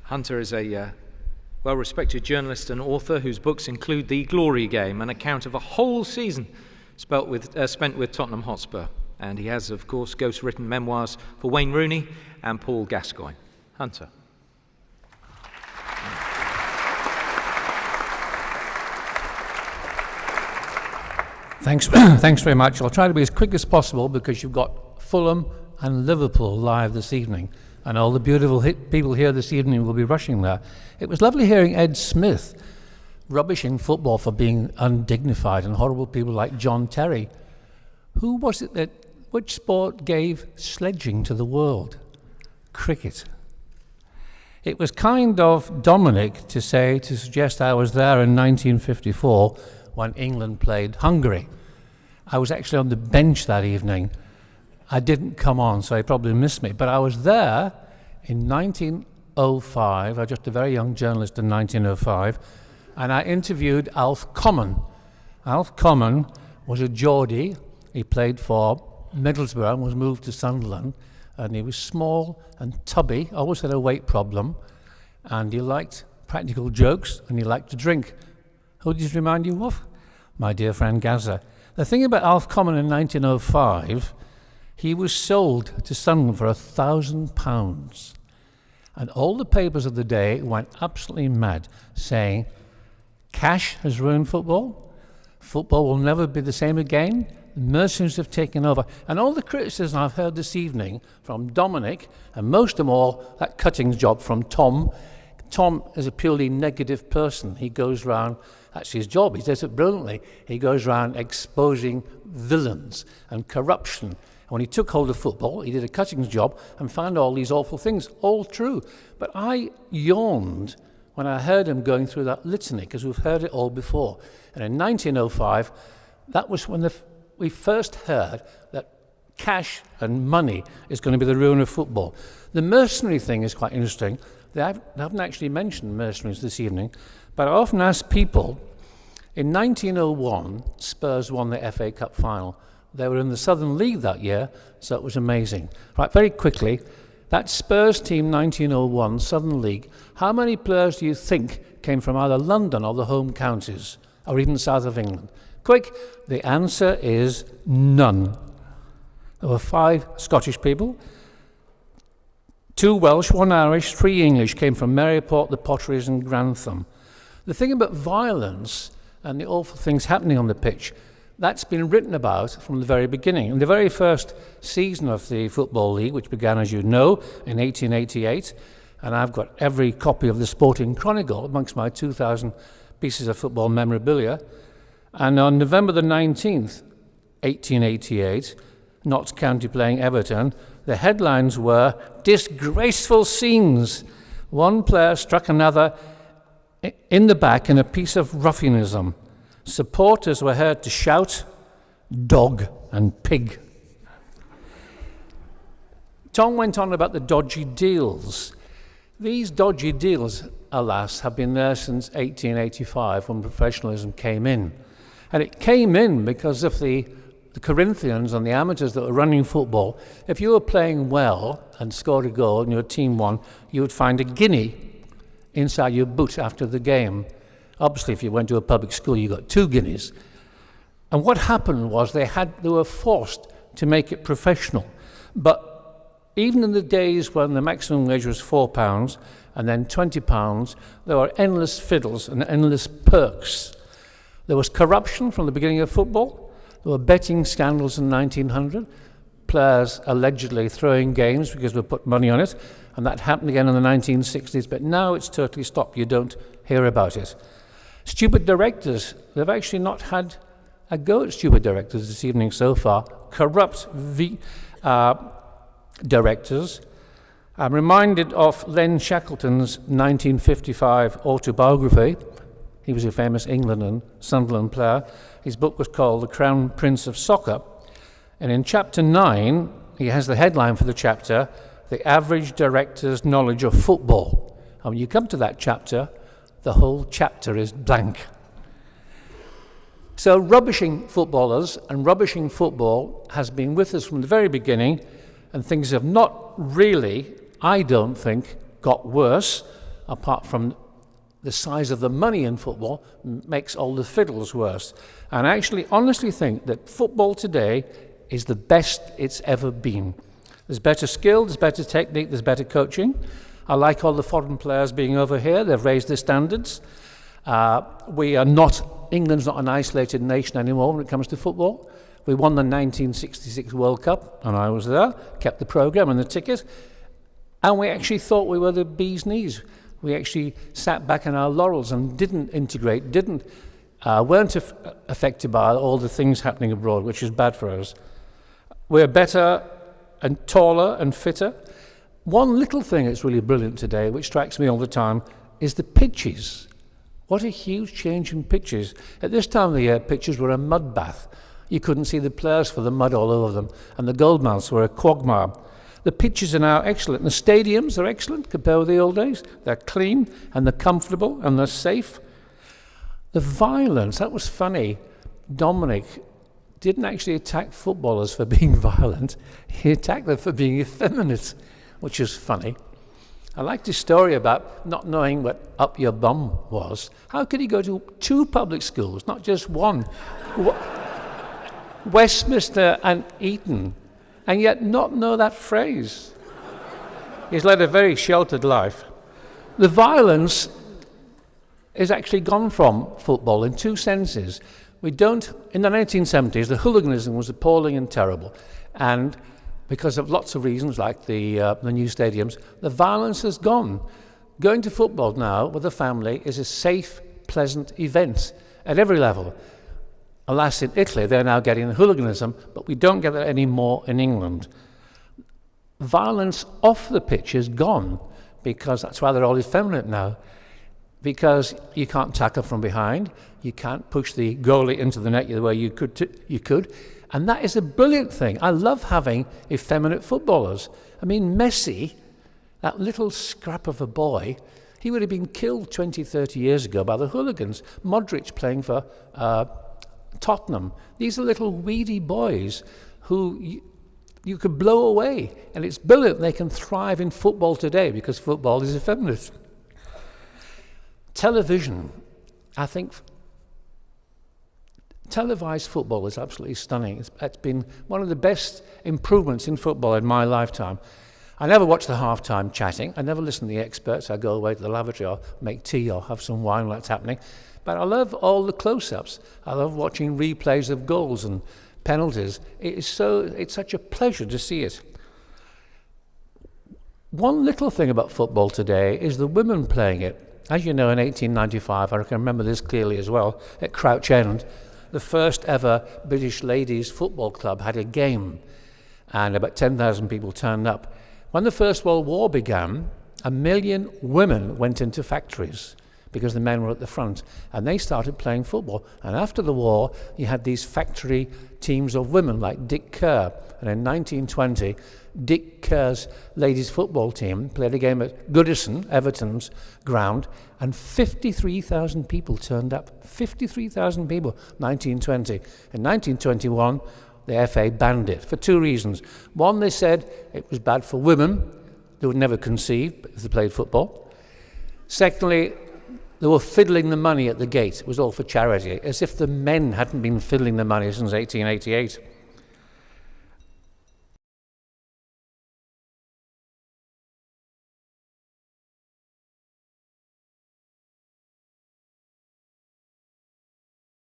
Hunter is a well-respected journalist and author whose books include The Glory Game, an account of a whole season spent with Tottenham Hotspur. And he has, of course, ghostwritten memoirs for Wayne Rooney and Paul Gascoigne. Hunter. Thanks very much. I'll try to be as quick as possible because you've got Fulham and Liverpool live this evening, and all the beautiful people here this evening will be rushing there. It was lovely hearing Ed Smith rubbishing football for being undignified and horrible people like John Terry. Who was it which sport gave sledging to the world? Cricket. It was kind of Dominic to suggest I was there in 1954 when England played Hungary. I was actually on the bench that evening. I didn't come on, so he probably missed me. But I was there in 1905. I was just a very young journalist in 1905, and I interviewed Alf Common. Alf Common was a Geordie. He played for Middlesbrough and was moved to Sunderland, and he was small and tubby, always had a weight problem, and he liked practical jokes, and he liked to drink. Who does it remind you of? My dear friend Gaza. The thing about Alf Common in 1905, he was sold to Sunderland for £1,000. And all the papers of the day went absolutely mad, saying, cash has ruined football. Football will never be the same again. The mercenaries have taken over. And all the criticism I've heard this evening from Dominic, and most of them all, that cuttings job from Tom. Tom is a purely negative person. He goes round, that's his job, he does it brilliantly. He goes round exposing villains and corruption. And when he took hold of football, he did a cuttings job and found all these awful things, all true. But I yawned when I heard him going through that litany, because we've heard it all before. And in 1905, that was when we first heard that cash and money is going to be the ruin of football. The mercenary thing is quite interesting. They haven't actually mentioned mercenaries this evening, but I often ask people, in 1901, Spurs won the FA Cup final. They were in the Southern League that year, so it was amazing. Right, very quickly, that Spurs team 1901, Southern League, how many players do you think came from either London or the home counties, or even the south of England? Quick, the answer is none. There were 5 Scottish people, 2 Welsh, 1 Irish, 3 English came from Maryport, the Potteries and Grantham. The thing about violence and the awful things happening on the pitch, that's been written about from the very beginning. In the very first season of the Football League, which began, as you know, in 1888, and I've got every copy of the Sporting Chronicle amongst my 2,000 pieces of football memorabilia, and on November the 19th, 1888, Notts County playing Everton, the headlines were, disgraceful scenes. One player struck another in the back in a piece of ruffianism. Supporters were heard to shout, dog and pig. Tom went on about the Dodgy Deals. These Dodgy Deals, alas, have been there since 1885 when professionalism came in. And it came in because of the Corinthians and the amateurs that were running football. If you were playing well and scored a goal and your team won, you would find a guinea inside your boot after the game. Obviously, if you went to a public school, you got 2 guineas. And what happened was they were forced to make it professional. But even in the days when the maximum wage was £4 and then £20, there were endless fiddles and endless perks. There was corruption from the beginning of football. There were betting scandals in 1900, players allegedly throwing games because we put money on it, and that happened again in the 1960s, but now it's totally stopped. You don't hear about it. Stupid directors, they've actually not had a go at stupid directors this evening so far. Corrupt directors. I'm reminded of Len Shackleton's 1955 autobiography. He was a famous England and Sunderland player. His book was called The Crown Prince of Soccer. And in chapter 9, he has the headline for the chapter, The Average Director's Knowledge of Football. And when you come to that chapter, the whole chapter is blank. So rubbishing footballers and rubbishing football has been with us from the very beginning, and things have not really, I don't think, got worse apart from the size of the money in football, makes all the fiddles worse. And I actually honestly think that football today is the best it's ever been. There's better skill, there's better technique, there's better coaching. I like all the foreign players being over here. They've raised their standards. England's not an isolated nation anymore when it comes to football. We won the 1966 World Cup, and I was there, kept the programme and the ticket, and we actually thought we were the bee's knees. We actually sat back in our laurels and didn't integrate, weren't affected by all the things happening abroad, which is bad for us. We're better and taller and fitter. One little thing that's really brilliant today, which strikes me all the time, is the pitches. What a huge change in pitches. At this time of the year, pitches were a mud bath. You couldn't see the players for the mud all over them, and the goalmouths were a quagmire. The pitches are now excellent. The stadiums are excellent compared with the old days. They're clean, and they're comfortable, and they're safe. The violence, that was funny. Dominic didn't actually attack footballers for being violent. He attacked them for being effeminate, which is funny. I liked his story about not knowing what up your bum was. How could he go to 2 public schools, not just one? Westminster and Eton, and yet not know that phrase. He's led a very sheltered life. The violence is actually gone from football in 2 senses. In the 1970s, the hooliganism was appalling and terrible, and because of lots of reasons, like the new stadiums, the violence has gone. Going to football now with a family is a safe, pleasant event at every level. Alas, in Italy, they're now getting the hooliganism, but we don't get that anymore in England. Violence off the pitch is gone, because that's why they're all effeminate now. Because you can't tackle from behind, you can't push the goalie into the net the way you could, and that is a brilliant thing. I love having effeminate footballers. I mean, Messi, that little scrap of a boy, he would have been killed 20, 30 years ago by the hooligans. Modrić playing for Tottenham. These are little weedy boys who you could blow away, and it's brilliant they can thrive in football today because football is effeminate. Television, I think televised football is absolutely stunning. It's been one of the best improvements in football in my lifetime. I never watch the half-time chatting. I never listen to the experts. I go away to the lavatory or make tea or have some wine while that's happening. But I love all the close-ups. I love watching replays of goals and penalties. It's such a pleasure to see it. One little thing about football today is the women playing it. As you know, in 1895, I can remember this clearly as well, at Crouch End, the first ever British ladies football club had a game, and about 10,000 people turned up. When the First World War began, 1 million women went into factories because the men were at the front, and they started playing football. And after the war, you had these factory teams of women like Dick Kerr. And in 1920, Dick Kerr's ladies football team played a game at Goodison, Everton's ground, and 53,000 people turned up. 53,000 people, 1920. In 1921, the FA banned it for 2 reasons. One, they said it was bad for women. They would never conceive if they played football. Secondly, they were fiddling the money at the gate. It was all for charity, as if the men hadn't been fiddling the money since 1888.